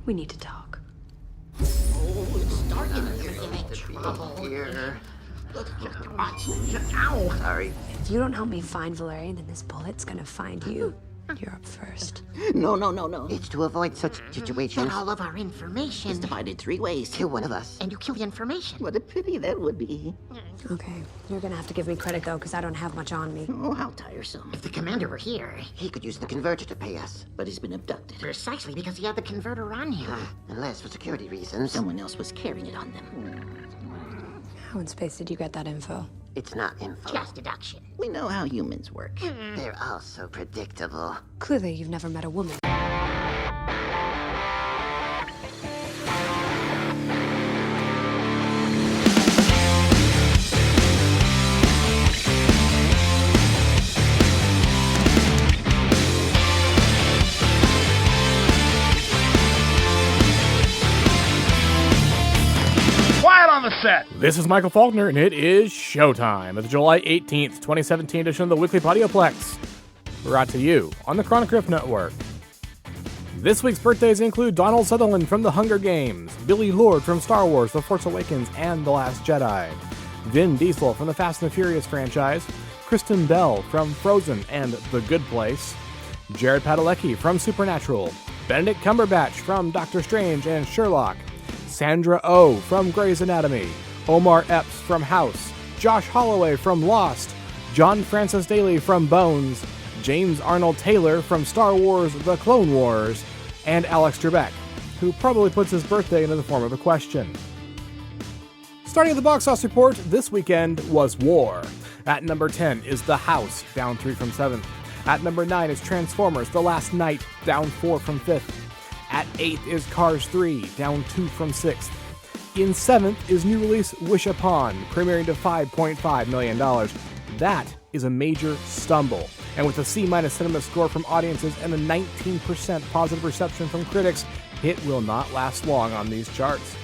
We need to talk. Oh, it's starting to get into trouble. Here. Ow! Sorry. If you don't help me find Valerian, then this bullet's gonna find you. You're up first. No. It's to avoid such situations. But all of our information is divided 3 ways. Kill one of us. And you kill the information. What a pity that would be. Okay, you're gonna have to give me credit, though, because I don't have much on me. Oh, how tiresome. If the commander were here, He could use the converter to pay us. but he's been abducted. Precisely because he had the converter on him. Unless for security reasons. Someone else was carrying it on them. How in space did you get that info? It's not info. Just deduction. We know how humans work. They're all so predictable. Clearly, you've never met a woman. Set. This is Michael Faulkner, and it is showtime at the July 18th, 2017 edition of the Weekly Podioplex, brought to you on the Chronic Rift Network. This week's birthdays include Donald Sutherland from The Hunger Games, Billy Lord from Star Wars, The Force Awakens, and The Last Jedi, Vin Diesel from the Fast and the Furious franchise, Kristen Bell from Frozen and The Good Place, Jared Padalecki from Supernatural, Benedict Cumberbatch from Doctor Strange and Sherlock, Sandra Oh from Grey's Anatomy, Omar Epps from House, Josh Holloway from Lost, John Francis Daly from Bones, James Arnold Taylor from Star Wars The Clone Wars, and Alex Trebek, who probably puts his birthday into the form of a question. Starting at the box office report, this weekend was War. At number 10 is The House, down 3 from 7th. At number 9 is Transformers The Last Night, down 4 from 5th. At 8th is Cars 3, down 2 from 6th. In 7th is new release Wish Upon, premiering to $5.5 million. That is a major stumble, and with a C- cinema score from audiences and a 19% positive reception from critics, it will not last long on these charts.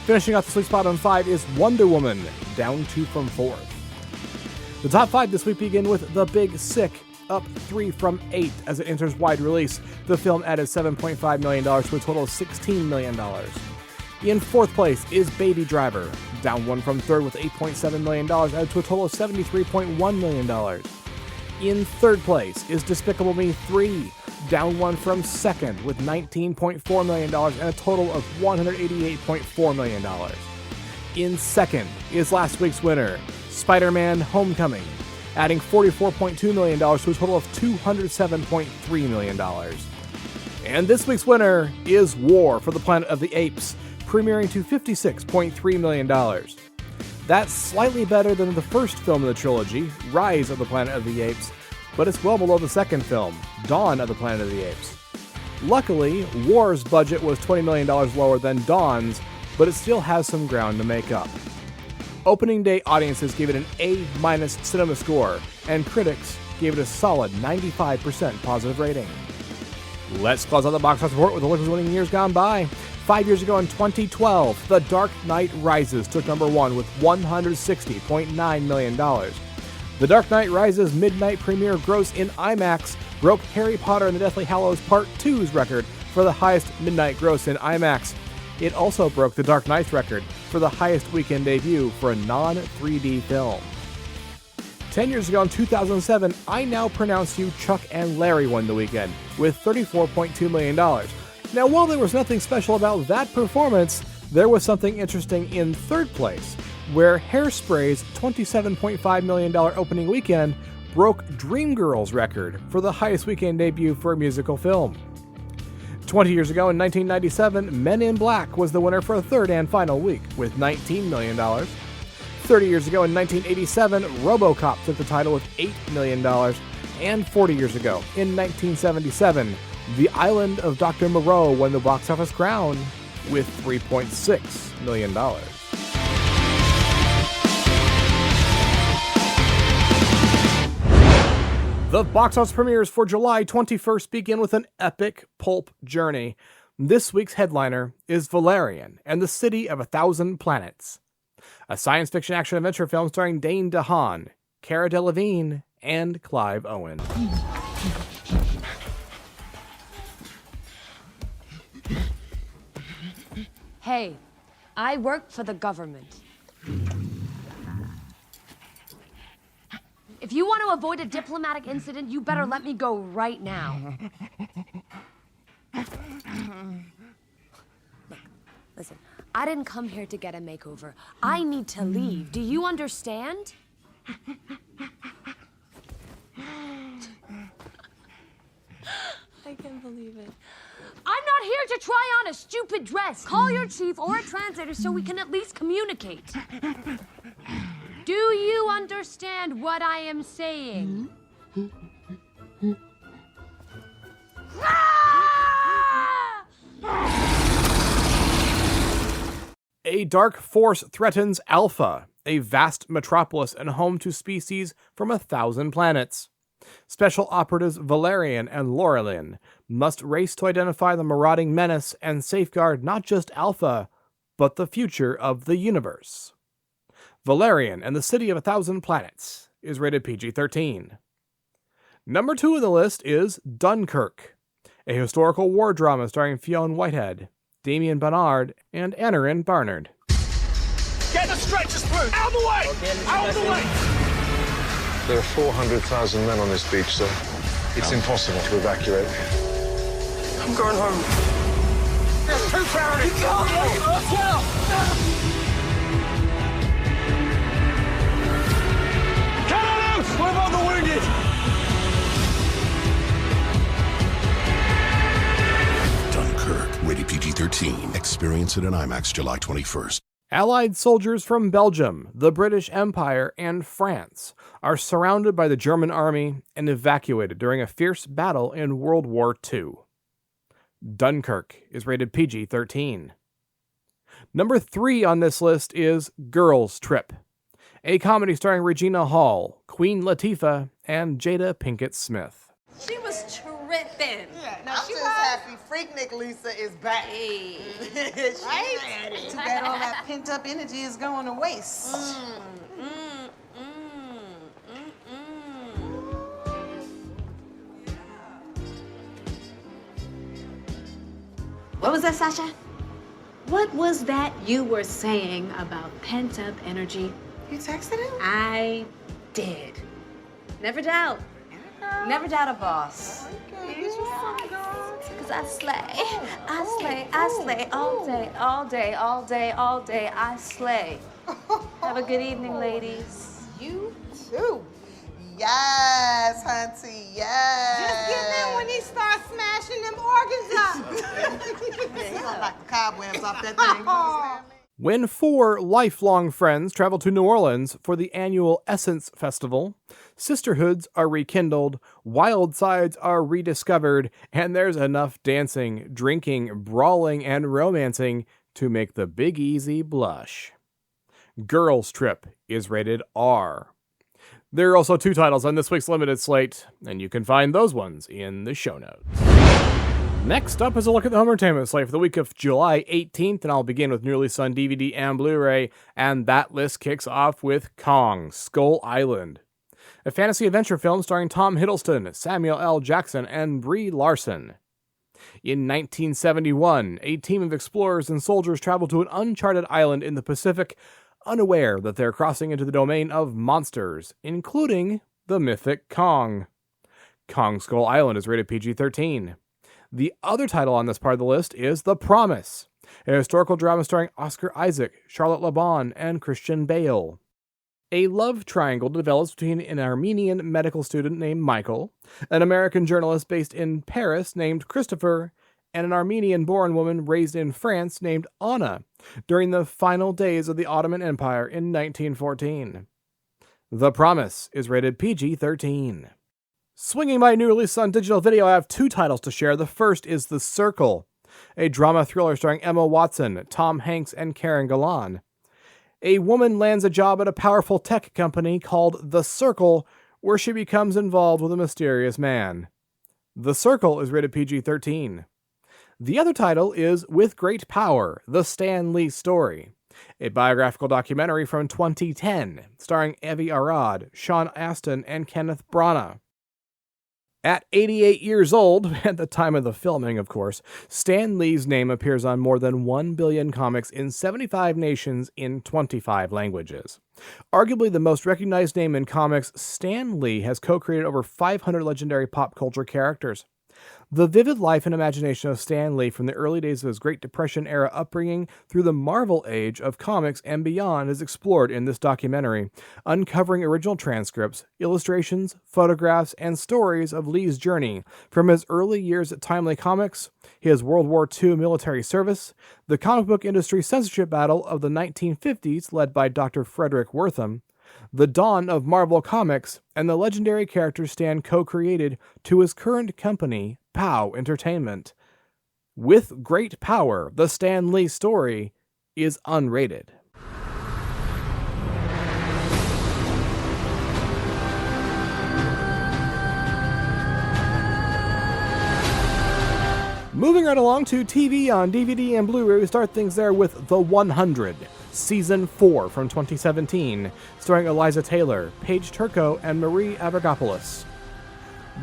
Finishing off the sweet spot on 5 is Wonder Woman, down 2 from 4th. The top 5 this week begin with The Big Sick, up 3 from 8 as it enters wide release. The film added $7.5 million to a total of $16 million. In 4th place is Baby Driver, down 1 from 3rd with $8.7 million, added to a total of $73.1 million. In 3rd place is Despicable Me 3, down 1 from 2nd with $19.4 million and a total of $188.4 million. In 2nd is last week's winner, Spider-Man Homecoming, adding $44.2 million to a total of $207.3 million. And this week's winner is War for the Planet of the Apes, premiering to $56.3 million. That's slightly better than the first film of the trilogy, Rise of the Planet of the Apes, but it's well below the second film, Dawn of the Planet of the Apes. Luckily, War's budget was $20 million lower than Dawn's, but it still has some ground to make up. Opening day audiences gave it an A- cinema score, and critics gave it a solid 95% positive rating. Let's close out the box office report with the look at winning years gone by. 5 years ago in 2012, The Dark Knight Rises took number 1 with $160.9 million. The Dark Knight Rises midnight premiere gross in IMAX broke Harry Potter and the Deathly Hallows Part 2's record for the highest midnight gross in IMAX. It also broke the Dark Knight's record for the highest weekend debut for a non-3D film. 10 years ago in 2007, I Now Pronounce You Chuck and Larry won the weekend with $34.2 million. Now, while there was nothing special about that performance, there was something interesting in 3rd place, where Hairspray's $27.5 million opening weekend broke Dreamgirls' record for the highest weekend debut for a musical film. 20 years ago in 1997, Men in Black was the winner for a 3rd and final week with $19 million. 30 years ago in 1987, RoboCop took the title with $8 million. And 40 years ago in 1977, The Island of Dr. Moreau won the box office crown with $3.6 million. The box office premieres for July 21st begin with an epic pulp journey. This week's headliner is Valerian and the City of 1,000 Planets, a science fiction action adventure film starring Dane DeHaan, Cara Delevingne, and Clive Owen. Hey, I work for the government. If you want to avoid a diplomatic incident, you better let me go right now. Look, listen, I didn't come here to get a makeover. I need to leave. Do you understand? I can't believe it. I'm not here to try on a stupid dress. Call your chief or a translator so we can at least communicate. Do you understand what I am saying? A dark force threatens Alpha, a vast metropolis and home to species from 1,000 planets. Special operatives Valerian and Nolan must race to identify the marauding menace and safeguard not just Alpha, but the future of the universe. Valerian and the City of 1,000 Planets is rated PG-13. Number 2 on the list is Dunkirk, a historical war drama starring Fionn Whitehead, Damien Bonnard, and Aneurin Barnard. Get the stretchers through! Out of the way! Out of the way! There are 400,000 men on this beach, sir. It's impossible to evacuate. I'm going home. There's 2 priorities. You can't leave! Cut it out! What about the wounded? Dunkirk, rated PG-13. Experience it in IMAX July 21st. Allied soldiers from Belgium, the British Empire, and France are surrounded by the German army and evacuated during a fierce battle in World War II. Dunkirk is rated PG-13. Number 3 on this list is Girls Trip, a comedy starring Regina Hall, Queen Latifah, and Jada Pinkett Smith. She was tripping. Yeah, no, I'm just happy Freaknik Lisa is back. Hey. She's Right? ready. Too bad all that pent-up energy is going to waste. What was that, Sasha? What was that you were saying about pent-up energy? You texted him? I did. Never doubt. Never doubt a boss. Because I slay. I slay. I slay all day, all day, all day, all day. I slay. Have a good evening, ladies. You too. Yes, hunty, yes. Just get in when he starts smashing them organs up. Yeah, he gonna knock the cobwebs off that thing. You understand me? When 4 lifelong friends travel to New Orleans for the annual Essence Festival, sisterhoods are rekindled, wild sides are rediscovered, and there's enough dancing, drinking, brawling, and romancing to make the Big Easy blush. Girls Trip is rated R. There are also 2 titles on this week's limited slate, and you can find those ones in the show notes. Next up is a look at the home entertainment slate for the week of July 18th, and I'll begin with new release on DVD and Blu-ray, and that list kicks off with Kong, Skull Island, a fantasy adventure film starring Tom Hiddleston, Samuel L. Jackson, and Brie Larson. In 1971, a team of explorers and soldiers travel to an uncharted island in the Pacific, unaware that they're crossing into the domain of monsters, including the mythic Kong. Kong Skull Island is rated PG-13. The other title on this part of the list is The Promise, a historical drama starring Oscar Isaac, Charlotte Le Bon, and Christian Bale. A love triangle develops between an Armenian medical student named Michael, an American journalist based in Paris named Christopher, and an Armenian-born woman raised in France named Anna during the final days of the Ottoman Empire in 1914. The Promise is rated PG-13. Swinging by new release on digital video, I have 2 titles to share. The first is The Circle, a drama thriller starring Emma Watson, Tom Hanks, and Karen Gillan. A woman lands a job at a powerful tech company called The Circle, where she becomes involved with a mysterious man. The Circle is rated PG-13. The other title is With Great Power, The Stan Lee Story, a biographical documentary from 2010, starring Avi Arad, Sean Astin, and Kenneth Branagh. At 88 years old, at the time of the filming, of course, Stan Lee's name appears on more than 1 billion comics in 75 nations in 25 languages. Arguably the most recognized name in comics, Stan Lee has co-created over 500 legendary pop culture characters. The vivid life and imagination of Stan Lee from the early days of his Great Depression-era upbringing through the Marvel age of comics and beyond is explored in this documentary, uncovering original transcripts, illustrations, photographs, and stories of Lee's journey from his early years at Timely Comics, his World War II military service, the comic book industry censorship battle of the 1950s led by Dr. Frederick Wortham, the dawn of Marvel Comics, and the legendary character Stan co-created to his current company, POW Entertainment. With great power, the Stan Lee story is unrated. Moving right along to TV on DVD and Blu-ray, we start things there with The 100, Season 4 from 2017, starring Eliza Taylor, Paige Turco, and Marie Avramopoulos.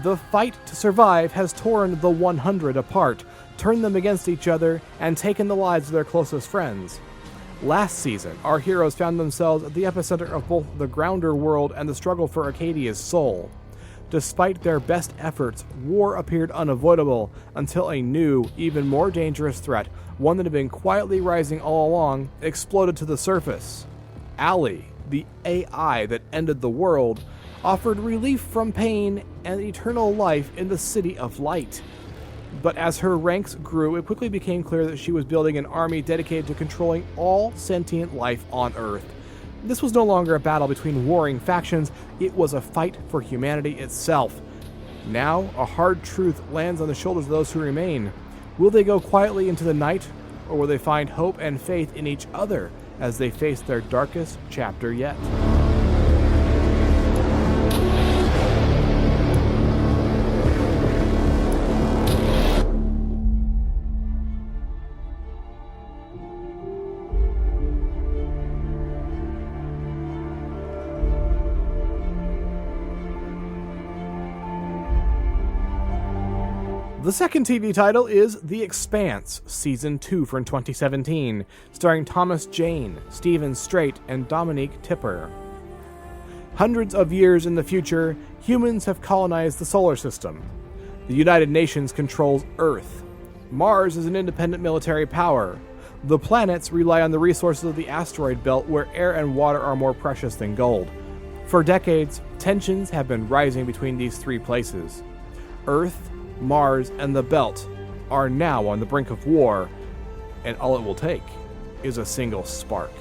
The fight to survive has torn the 100 apart, turned them against each other, and taken the lives of their closest friends. Last season, our heroes found themselves at the epicenter of both the Grounder world and the struggle for Acadia's soul. Despite their best efforts, war appeared unavoidable until a new, even more dangerous threat, one that had been quietly rising all along, exploded to the surface. Allie, the AI that ended the world, offered relief from pain and eternal life in the City of Light. But as her ranks grew, it quickly became clear that she was building an army dedicated to controlling all sentient life on Earth. This was no longer a battle between warring factions, it was a fight for humanity itself. Now, a hard truth lands on the shoulders of those who remain. Will they go quietly into the night, or will they find hope and faith in each other as they face their darkest chapter yet? The second TV title is The Expanse, Season 2 from 2017, starring Thomas Jane, Stephen Strait, and Dominique Tipper. Hundreds of years in the future, humans have colonized the solar system. The United Nations controls Earth. Mars is an independent military power. The planets rely on the resources of the asteroid belt where air and water are more precious than gold. For decades, tensions have been rising between these three places. Earth, Mars, and the Belt are now on the brink of war, and all it will take is a single spark.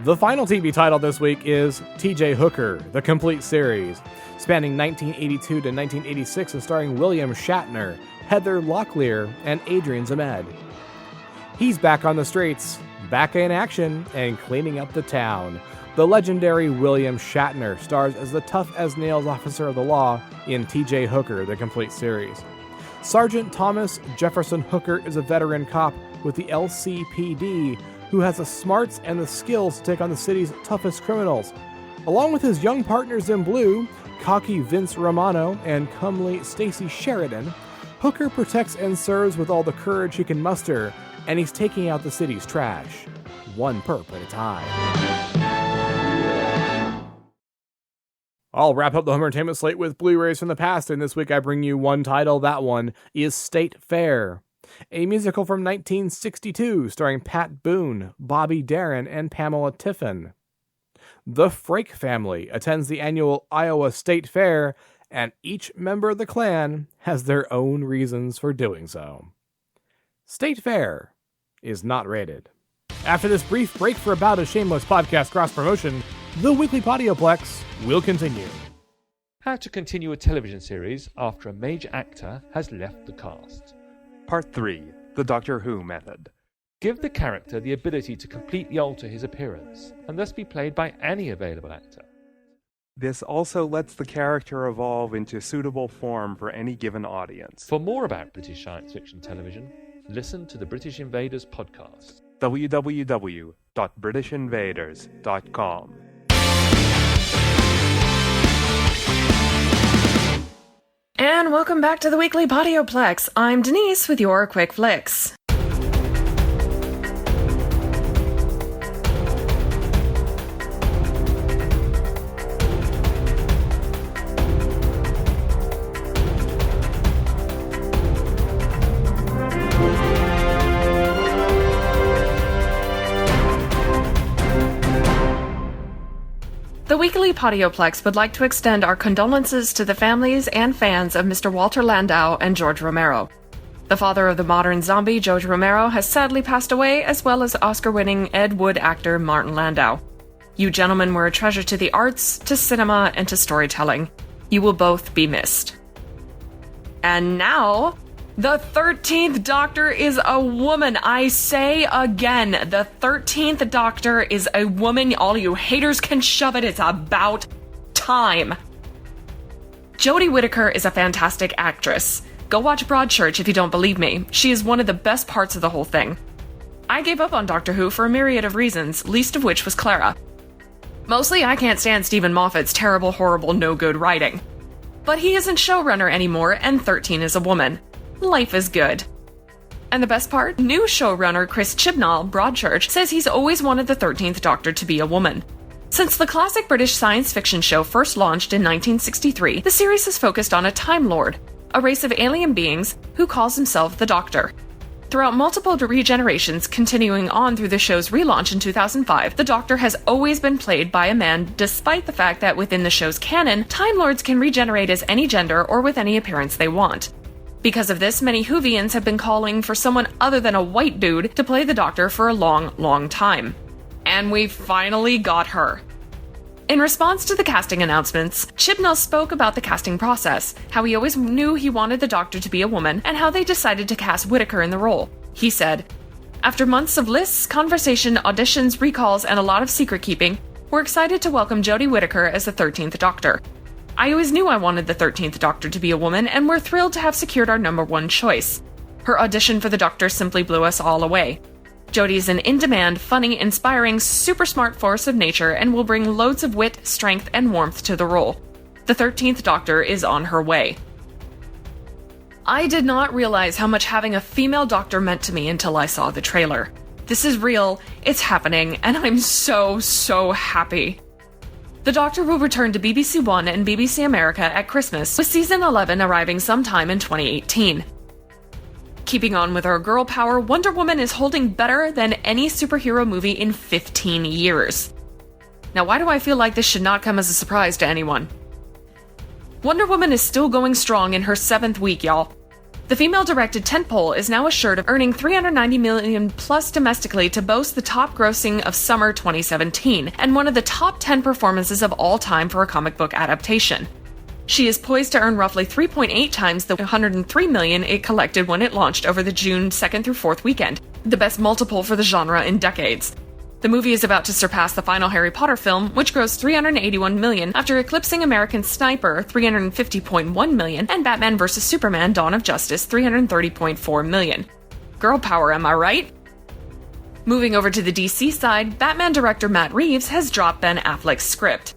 The final TV title this week is T.J. Hooker, the complete series, spanning 1982 to 1986 and starring William Shatner, Heather Locklear, and Adrian Zmed. He's back on the streets, back in action, and cleaning up the town. The legendary William Shatner stars as the tough-as-nails officer of the law in T.J. Hooker, the complete series. Sergeant Thomas Jefferson Hooker is a veteran cop with the LCPD who has the smarts and the skills to take on the city's toughest criminals. Along with his young partners in blue, cocky Vince Romano and comely Stacy Sheridan, Hooker protects and serves with all the courage he can muster, and he's taking out the city's trash, one perp at a time. I'll wrap up the home entertainment slate with Blu-rays from the past, and this week I bring you one title. That one is State Fair, a musical from 1962 starring Pat Boone, Bobby Darin, and Pamela Tiffin. The Frake family attends the annual Iowa State Fair, and each member of the clan has their own reasons for doing so. State Fair is not rated. After this brief break for about a shameless podcast cross-promotion, the Weekly Podioplex will continue. How to continue a television series after a major actor has left the cast. Part 3. The Doctor Who Method. Give the character the ability to completely alter his appearance, and thus be played by any available actor. This also lets the character evolve into suitable form for any given audience. For more about British science fiction television, listen to the British Invaders podcast. www.britishinvaders.com. And welcome back to the Weekly Podioplex. I'm Denise with your Quick Flicks. The Weekly Podioplex would like to extend our condolences to the families and fans of Mr. Walter Landau and George Romero. The father of the modern zombie, George Romero, has sadly passed away, as well as Oscar-winning Ed Wood actor Martin Landau. You gentlemen were a treasure to the arts, to cinema, and to storytelling. You will both be missed. And now, the 13th Doctor is a woman. I say again, the 13th Doctor is a woman. All you haters can shove it. It's about time. Jodie Whittaker is a fantastic actress. Go watch Broadchurch if you don't believe me. She is one of the best parts of the whole thing. I gave up on Doctor Who for a myriad of reasons, least of which was Clara. Mostly, I can't stand Stephen Moffat's terrible, horrible, no-good writing. But he isn't showrunner anymore, and 13 is a woman. Life is good. And the best part? New showrunner Chris Chibnall, Broadchurch, says he's always wanted the 13th Doctor to be a woman. Since the classic British science fiction show first launched in 1963, the series has focused on a Time Lord, a race of alien beings who calls himself the Doctor. Throughout multiple regenerations continuing on through the show's relaunch in 2005, the Doctor has always been played by a man, despite the fact that within the show's canon, Time Lords can regenerate as any gender or with any appearance they want. Because of this, many Whovians have been calling for someone other than a white dude to play the Doctor for a long, long time. And we finally got her. In response to the casting announcements, Chibnall spoke about the casting process, how he always knew he wanted the Doctor to be a woman, and how they decided to cast Whittaker in the role. He said, "After months of lists, conversation, auditions, recalls, and a lot of secret-keeping, we're excited to welcome Jodie Whittaker as the 13th Doctor. I always knew I wanted the 13th Doctor to be a woman, and we're thrilled to have secured our number one choice. Her audition for the Doctor simply blew us all away. Jodie is an in-demand, funny, inspiring, super smart force of nature and will bring loads of wit, strength, and warmth to the role. The 13th Doctor is on her way." I did not realize how much having a female Doctor meant to me until I saw the trailer. This is real, it's happening, and I'm so happy. The Doctor will return to BBC One and BBC America at Christmas, with Season 11 arriving sometime in 2018. Keeping on with our girl power, Wonder Woman is holding better than any superhero movie in 15 years. Now, why do I feel like this should not come as a surprise to anyone? Wonder Woman is still going strong in her 7th week, y'all. The female-directed tentpole is now assured of earning $390 million plus domestically to boast the top grossing of summer 2017, and one of the top 10 performances of all time for a comic book adaptation. She is poised to earn roughly 3.8 times the $103 million it collected when it launched over the June 2nd through 4th weekend, the best multiple for the genre in decades. The movie is about to surpass the final Harry Potter film, which grossed $381 million after eclipsing American Sniper $350.1 million and Batman vs. Superman Dawn of Justice $330.4 million. Girl power, am I right? Moving over to the DC side, Batman director Matt Reeves has dropped Ben Affleck's script.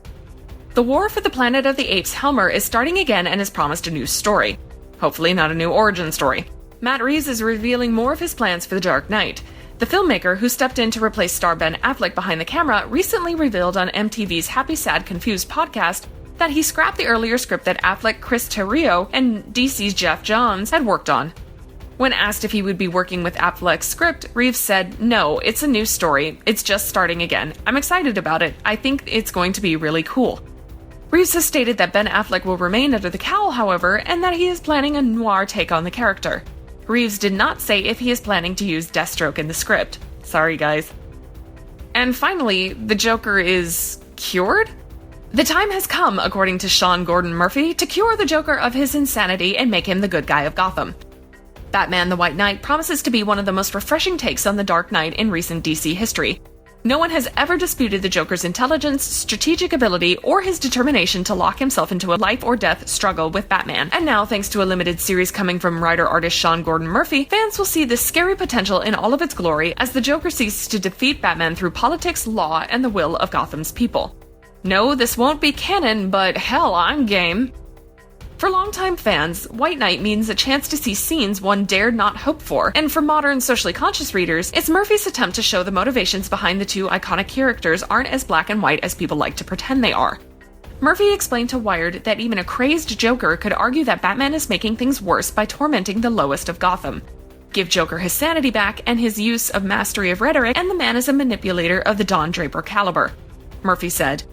The war for the Planet of the Apes Helmer is starting again and has promised a new story. Hopefully not a new origin story. Matt Reeves is revealing more of his plans for The Dark Knight. The filmmaker, who stepped in to replace star Ben Affleck behind the camera, recently revealed on MTV's Happy Sad Confused podcast that he scrapped the earlier script that Affleck, Chris Terrio, and DC's Jeff Johns had worked on. When asked if he would be working with Affleck's script, Reeves said, "No, it's a new story. It's just starting again. I'm excited about it. I think it's going to be really cool." Reeves has stated that Ben Affleck will remain under the cowl, however, and that he is planning a noir take on the character. Reeves did not say if he is planning to use Deathstroke in the script. Sorry, guys. And finally, the Joker is cured? The time has come, according to Sean Gordon Murphy, to cure the Joker of his insanity and make him the good guy of Gotham. Batman the White Knight promises to be one of the most refreshing takes on the Dark Knight in recent DC history. No one has ever disputed the Joker's intelligence, strategic ability, or his determination to lock himself into a life-or-death struggle with Batman. And now, thanks to a limited series coming from writer-artist Sean Gordon Murphy, fans will see this scary potential in all of its glory as the Joker seeks to defeat Batman through politics, law, and the will of Gotham's people. No, this won't be canon, but hell, I'm game. For longtime fans, White Knight means a chance to see scenes one dared not hope for, and for modern, socially conscious readers, it's Murphy's attempt to show the motivations behind the two iconic characters aren't as black and white as people like to pretend they are. Murphy explained to Wired that even a crazed Joker could argue that Batman is making things worse by tormenting the lowest of Gotham. Give Joker his sanity back and his use of mastery of rhetoric, and the man is a manipulator of the Don Draper caliber. Murphy said,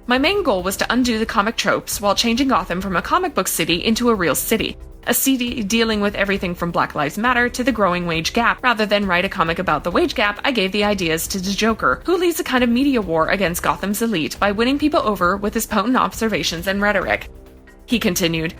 "My main goal was to undo the comic tropes while changing Gotham from a comic book city into a real city. A city dealing with everything from Black Lives Matter to the growing wage gap. Rather than write a comic about the wage gap, I gave the ideas to the Joker, who leads a kind of media war against Gotham's elite by winning people over with his potent observations and rhetoric." He continued,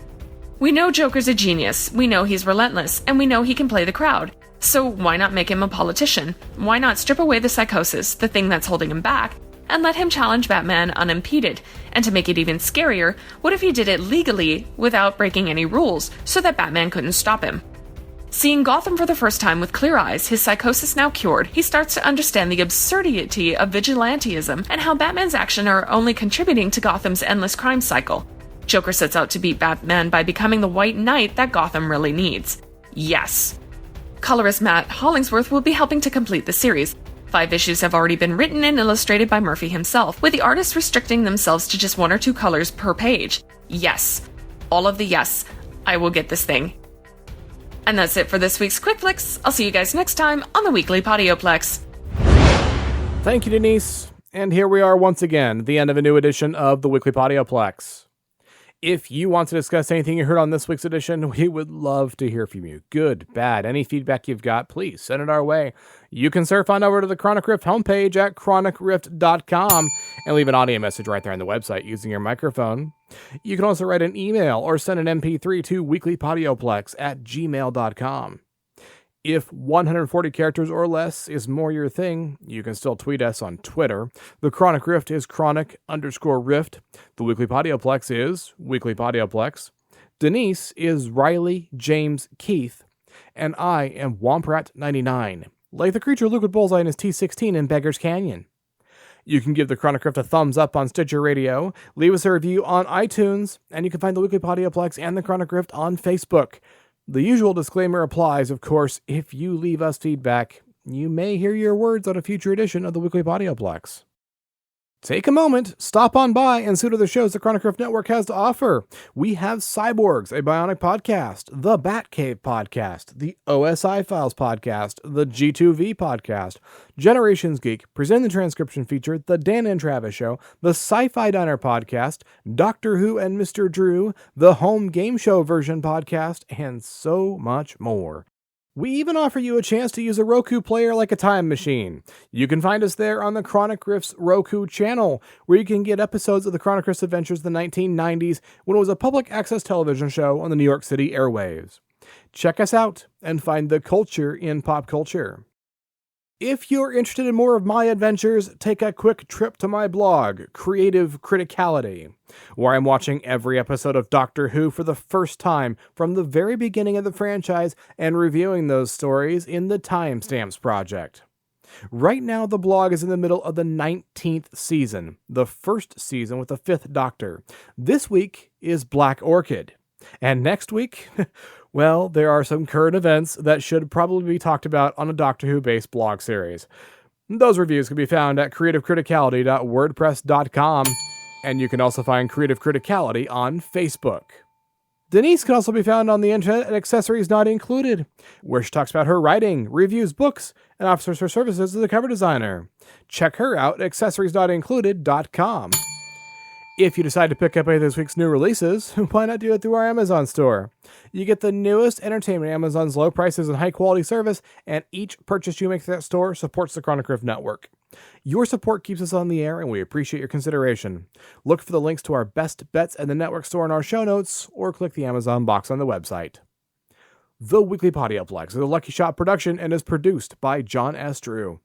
"We know Joker's a genius, we know he's relentless, and we know he can play the crowd. So why not make him a politician? Why not strip away the psychosis, the thing that's holding him back, and let him challenge Batman unimpeded? And to make it even scarier, what if he did it legally without breaking any rules, so that Batman couldn't stop him?" Seeing Gotham for the first time with clear eyes, his psychosis now cured, he starts to understand the absurdity of vigilantism and how Batman's actions are only contributing to Gotham's endless crime cycle. Joker sets out to beat Batman by becoming the White Knight that Gotham really needs. Yes. Colorist Matt Hollingsworth will be helping to complete the series. 5 issues have already been written and illustrated by Murphy himself, with the artists restricting themselves to just 1 or 2 colors per page. Yes. All of the yes. I will get this thing. And that's it for this week's Quick Flicks. I'll see you guys next time on the Weekly Podioplex. Thank you, Denise. And here we are once again, at the end of a new edition of the Weekly Podioplex. If you want to discuss anything you heard on this week's edition, we would love to hear from you. Good, bad, any feedback you've got, please send it our way. You can surf on over to the Chronic Rift homepage at chronicrift.com and leave an audio message right there on the website using your microphone. You can also write an email or send an MP3 to weeklypodioplex@gmail.com. If 140 characters or less is more your thing, you can still tweet us on Twitter. The Chronic Rift is chronic_rift. The Weekly Podioplex is Weekly Podioplex. Denise is Riley James Keith. And I am Womprat99, like the creature Luke with Bullseye in his T16 in Beggar's Canyon. You can give the Chronic Rift a thumbs up on Stitcher Radio, leave us a review on iTunes, and you can find the Weekly Podioplex and the Chronic Rift on Facebook. The usual disclaimer applies, of course. If you leave us feedback, you may hear your words on a future edition of the Weekly Podioplex. Take a moment, stop on by, and see what other shows the Chronic Rift Network has to offer. We have Cyborgs, a Bionic podcast, the Batcave podcast, the OSI Files podcast, the G2V podcast, Generations Geek, Present the Transcription feature, the Dan and Travis Show, the Sci-Fi Diner podcast, Doctor Who and Mr. Drew, the Home Game Show version podcast, and so much more. We even offer you a chance to use a Roku player like a time machine. You can find us there on the Chronic Rift's Roku channel, where you can get episodes of the Chronic Rift's adventures in the 1990s when it was a public access television show on the New York City airwaves. Check us out and find the culture in pop culture. If you're interested in more of my adventures, take a quick trip to my blog, Creative Criticality, where I'm watching every episode of Doctor Who for the first time from the very beginning of the franchise and reviewing those stories in the Timestamps Project. Right now, the blog is in the middle of the 19th season, the first season with the 5th Doctor. This week is Black Orchid. And next week, well, there are some current events that should probably be talked about on a Doctor Who-based blog series. Those reviews can be found at creativecriticality.wordpress.com, and you can also find Creative Criticality on Facebook. Denise can also be found on the internet at Accessories Not Included, where she talks about her writing, reviews books, and offers her services as a cover designer. Check her out at accessoriesnotincluded.com. If you decide to pick up any of this week's new releases, why not do it through our Amazon store? You get the newest entertainment at Amazon's low prices and high-quality service, and each purchase you make at that store supports the Chronic Rift Network. Your support keeps us on the air, and we appreciate your consideration. Look for the links to our best bets at the network store in our show notes, or click the Amazon box on the website. The Weekly Podioplex is a Lucky Shot production and is produced by John S. Drew.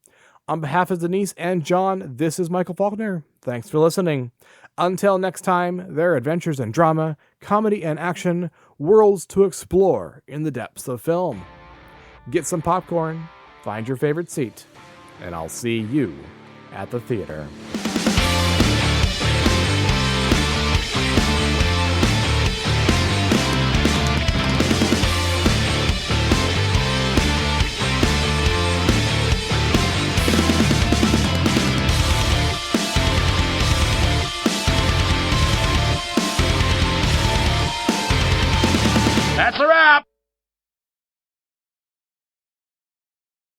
On behalf of Denise and John, this is Michael Faulkner. Thanks for listening. Until next time, there are adventures and drama, comedy and action, worlds to explore in the depths of film. Get some popcorn, find your favorite seat, and I'll see you at the theater. That's a wrap!